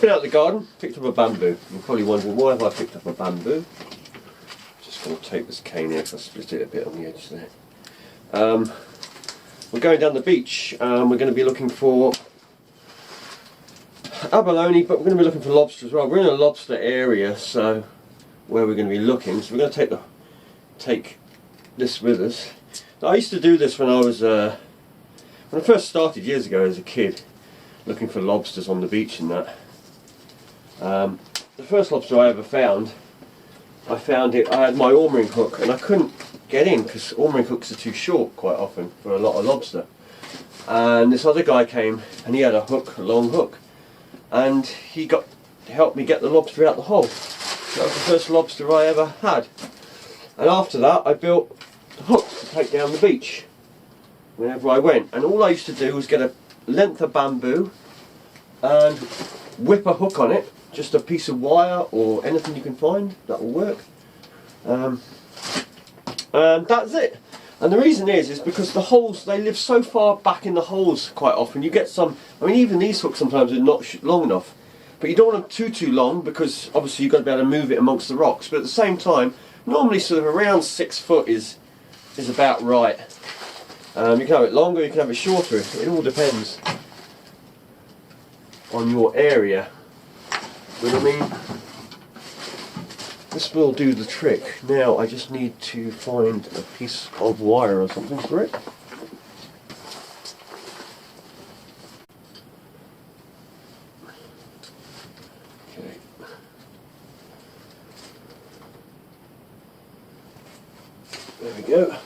been out in the garden, picked up a bamboo. You're probably wondering, why have I picked up a bamboo? Just going to take this cane here because I split it a bit on the edge there. We're going down the beach. We're going to be looking for abalone, but we're going to be looking for lobster as well. We're in a lobster area, so where we're going to be looking. So we're going to take this with us. Now, I used to do this when I was when I first started years ago as a kid, looking for lobsters on the beach and that. The first lobster I ever found, I had my ormering hook and I couldn't get in because ormering hooks are too short quite often for a lot of lobster. And this other guy came and he had a long hook, and he helped me get the lobster out the hole. That was the first lobster I ever had. And after that I built hooks to take down the beach whenever I went, and all I used to do was get a length of bamboo and whip a hook on it, just a piece of wire or anything you can find that will work, and that's it. And the reason is because the holes, they live so far back in the holes quite often. You get some, I mean, even these hooks sometimes are not long enough, but you don't want them too long because obviously you've got to be able to move it amongst the rocks, but at the same time normally sort of around 6 foot is about right. You can have it longer, you can have it shorter, it all depends on your area. But I mean, this will do the trick. Now I just need to find a piece of wire or something for it. Okay. There we go.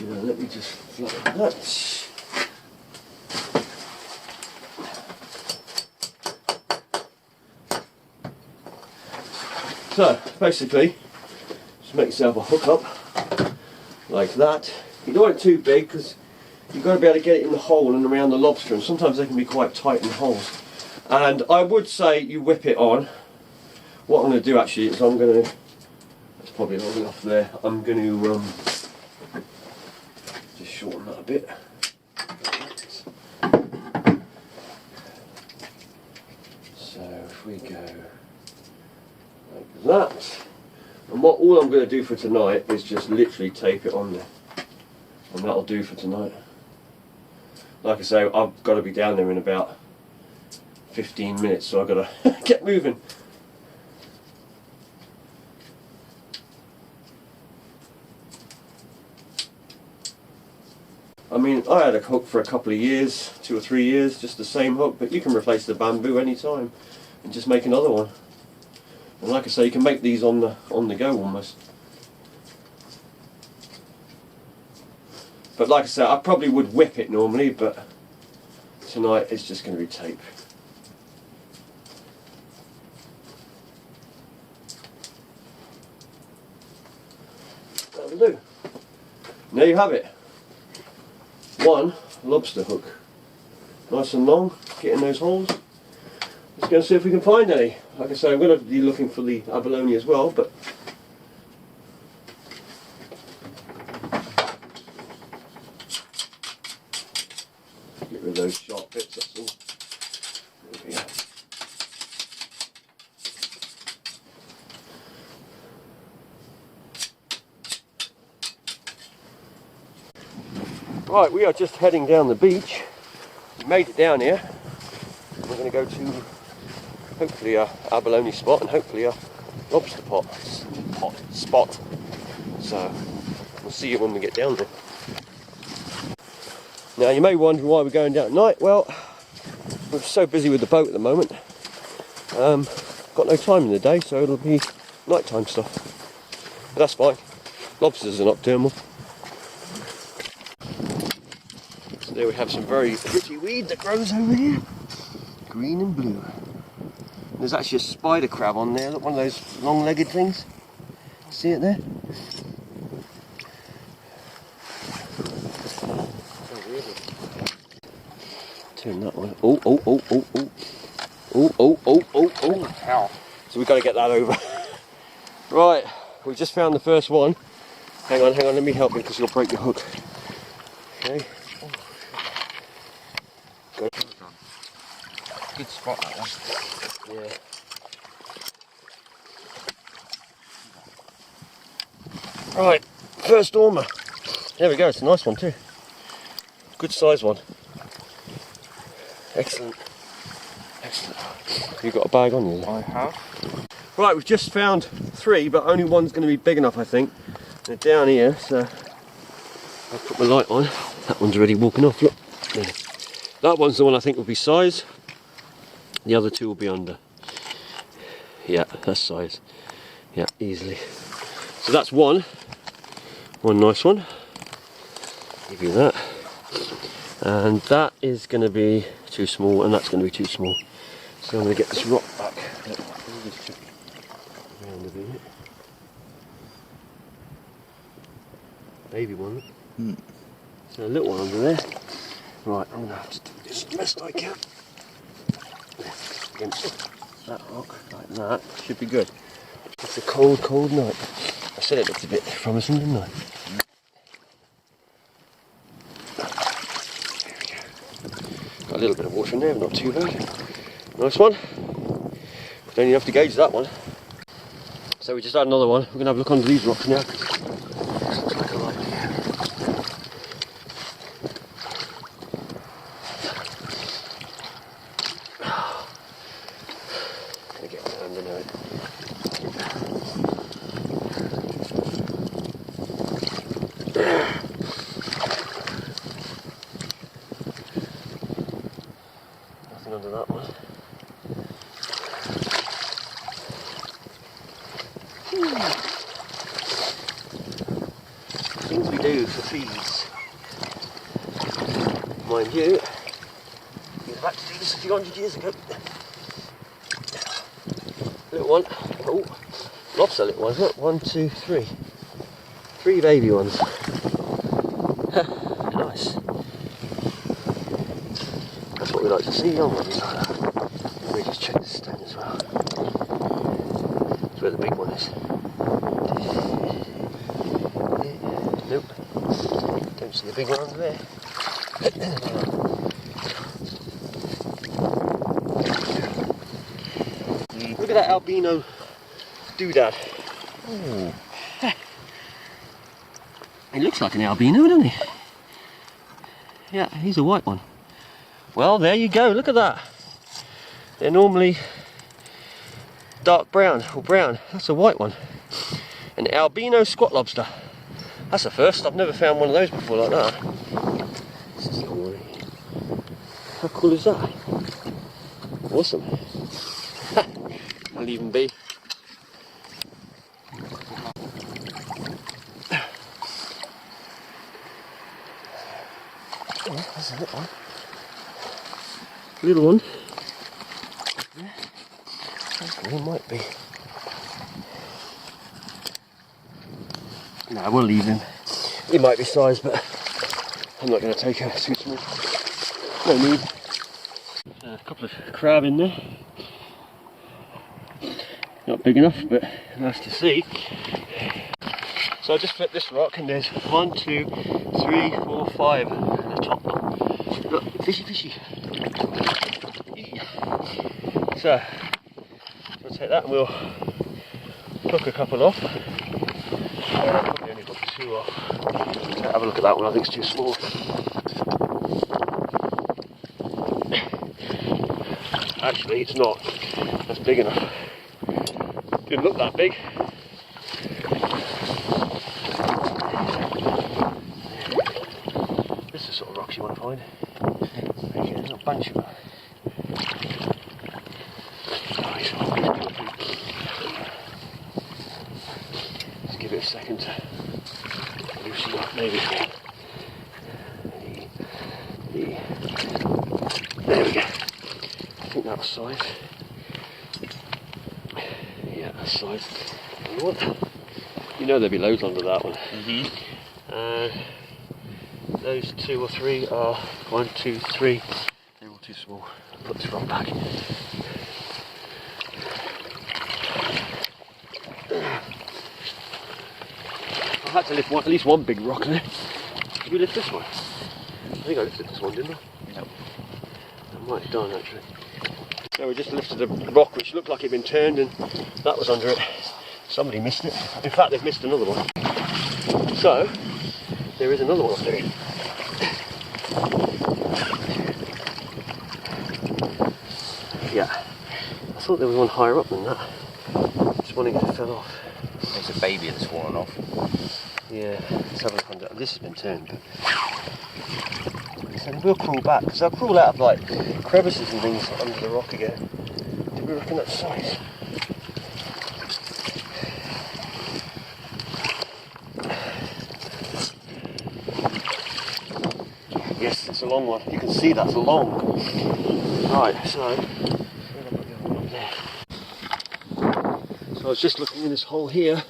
Now let me just flatten that. So basically, just make yourself a hook up like that. You don't want it too big because you've got to be able to get it in the hole and around the lobster, and sometimes they can be quite tight in the holes. And I would say you whip it on. What I'm going to do actually is I'm going to, that's probably long enough there, I'm going to just shorten that a bit. So if we go like that, and all I'm going to do for tonight is just literally tape it on there, and that'll do for tonight. Like I say, I've got to be down there in about 15 minutes, so I've got to get moving. I mean, I had a hook for a couple of years, 2 or 3 years, just the same hook, but you can replace the bamboo anytime and just make another one. And like I say, you can make these on the go almost. But like I say, I probably would whip it normally, but tonight it's just going to be tape. That'll do. And there you have it. One lobster hook. Nice and long, get in those holes. Let's go and see if we can find any. Like I say, I'm going to be looking for the abalone as well, but get rid of those sharp bits, that's all. There we go. Right, we are just heading down the beach. We made it down here. We're going to go to hopefully a abalone spot and hopefully a lobster spot. So we'll see you when we get down there. Now you may wonder why we're going down at night. Well, we're so busy with the boat at the moment. Got no time in the day, so it'll be nighttime stuff. But that's fine. Lobsters are nocturnal. So there we have some very pretty weed that grows over here. Green and blue. There's actually a spider crab on there. Look, one of those long-legged things. See it there? Turn that one. Oh. Ow. So we've got to get that over. Right, we just found the first one. Hang on, let me help you because you'll break your hook. Okay. Go. good spot, that one. Yeah. Right, first ormer. There we go, it's a nice one too. Good size one. Excellent. Excellent. You got a bag on you? I have. Right, we've just found 3, but only one's going to be big enough, I think. They're down here, so I'll put my light on. That one's already walking off, look. There. That one's the one I think will be size. The other 2 will be under. Yeah, that's size. Yeah, easily. So that's one nice one. Give you that. And that is going to be too small, and that's going to be too small. So I'm going to get this rock back. Around a bit. Baby one. So a little one under there. Right, I'm going to have to do this as best I can. Against that rock, like that. Should be good. It's a cold, cold night. I said it looked a bit promising, didn't I? There we go. Got a little bit of water in there, but not too bad. Nice one. Don't even have to gauge that one. So we just had another one. We're going to have a look under these rocks now. Looks like a likely area. Gonna get my hand in it. Nothing under that one. Things we do for feeds. Mind you, we were about to do this a few hundred years ago. Little one. Oh, lobster little ones. Look, 1, 2, 3. 3 baby ones. Nice. That's what we like to see, young ones like that. Let me just check this stone as well. That's where the big one is. Nope. Don't see the big ones there. Look at that albino doodad. Ooh. He looks like an albino, doesn't he? Yeah, he's a white one. Well, there you go, look at that. They're normally dark brown or brown. That's a white one. An albino squat lobster. That's a first. I've never found one of those before like that. This is the one. How cool is that? Awesome. I'll leave him be. Oh, there's a little one. Little one. He might be. No, we'll leave him. He might be size, but I'm not going to take her too small. No need. A couple of crab in there. Not big enough, but nice to see. So I just flipped this rock, and there's 1, 2, 3, 4, 5 at the top. Look, fishy, fishy. So we'll take that and we'll hook a couple off. Probably only hook 2 off. So have a look at that one, I think it's too small. Actually, it's not. That's big enough. Didn't look that big. This is the sort of rocks you want to find. Okay, there's a bunch of them. Let's give it a second to loosen up, maybe. There we go. I think that was size. Yeah, that's size. You know there'll be loads under that one. Those 2 or 3 are 1, 2, 3. They're all too small. I'll put this rock back. I had to lift at least one big rock there. Did you lift this one? I think I lifted this one, didn't I? No. I might have done actually. So we just lifted a rock which looked like it had been turned, and that was under it. Somebody missed it. In fact, they've missed another one. So there is another one up there. Yeah, I thought there was one higher up than that. Just wondering if it fell off. There's a baby that's fallen off. Yeah, let's have a look under. This has been turned. So we'll crawl back, because they'll crawl out of like crevices and things under the rock again. Do we reckon that's size? Yes, it's a long one. You can see that's long. Right, so I was just looking in this hole here,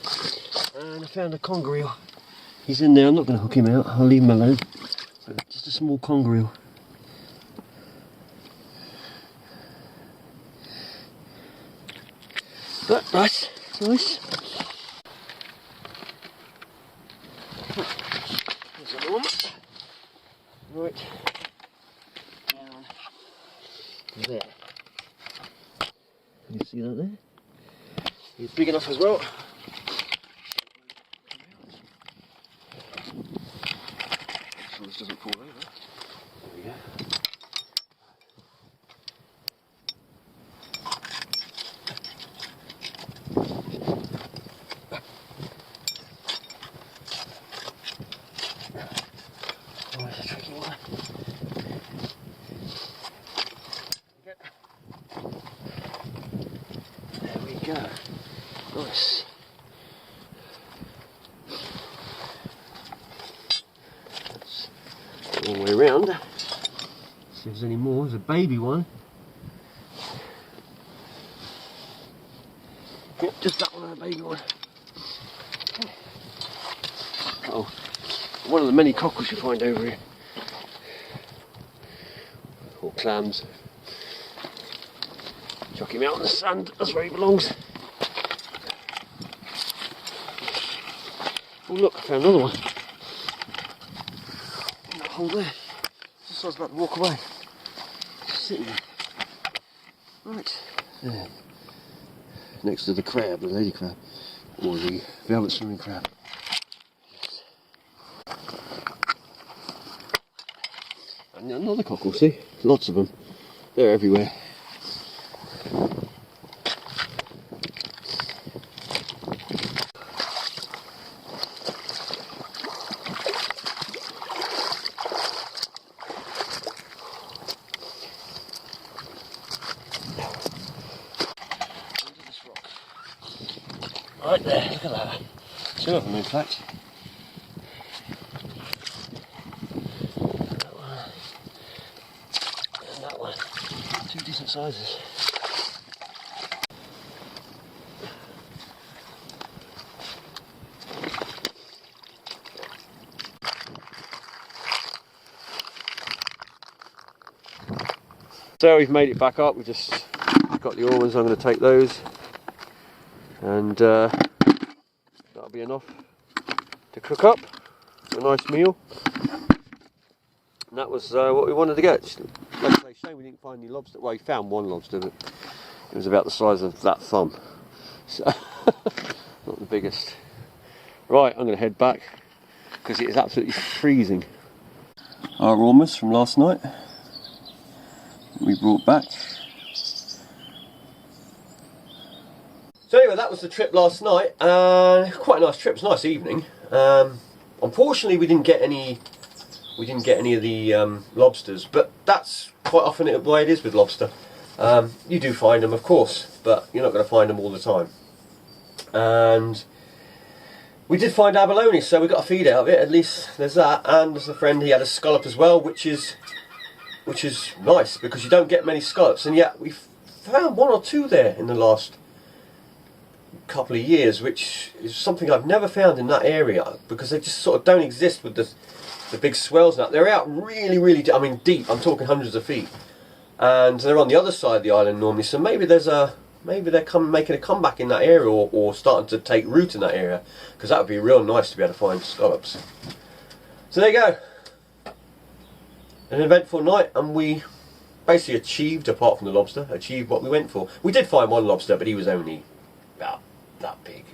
and I found a conger eel. He's in there. I'm not going to hook him out. I'll leave him alone. But just a small conger eel. But nice, nice. There's another one. Right down there. Can you see that there? He's big enough as well. So this doesn't fall over. There we go. Oh, it's a tricky one. There we go. Nice. That's all the way around. See if there's any more. There's a baby one. Yep, just that one, a baby one. Oh, one of the many cockles you find over here. Or clams. Chuck him out on the sand, that's where he belongs. Oh look, I found another one. In that hole there. Just as I was about to walk away. Just sitting there. Right. There. Next to the crab, the lady crab. Or the velvet swimming crab. Yes. And another cockle, see? Lots of them. They're everywhere. Right there, look at that. Two of them in fact. That one and that one. Two decent sizes. So we've made it back up, we just got the ormers, I'm going to take those. And that'll be enough to cook up a nice meal. And that was what we wanted to get. Like I say, shame we didn't find any lobster. Well, we found one lobster, but it was about the size of that thumb. So, not the biggest. Right, I'm going to head back because it is absolutely freezing. Our ormers from last night we brought back. So anyway, that was the trip last night. Quite a nice trip. It was a nice evening. Unfortunately, we didn't get any. We didn't get any of the lobsters, but that's quite often the way it is with lobster. You do find them, of course, but you're not going to find them all the time. And we did find abalone, so we got a feed out of it. At least there's that. And as a friend, he had a scallop as well, which is nice because you don't get many scallops. And yet we found one or two there in the last couple of years, which is something I've never found in that area because they just sort of don't exist with the big swells now. They're out really I mean deep, I'm talking hundreds of feet, and they're on the other side of the island normally, so maybe they're making a comeback in that area, or starting to take root in that area, because that would be real nice to be able to find scallops. So there you go, an eventful night, and we basically achieved, apart from the lobster, achieved what we went for. We did find one lobster, but he was only about that big.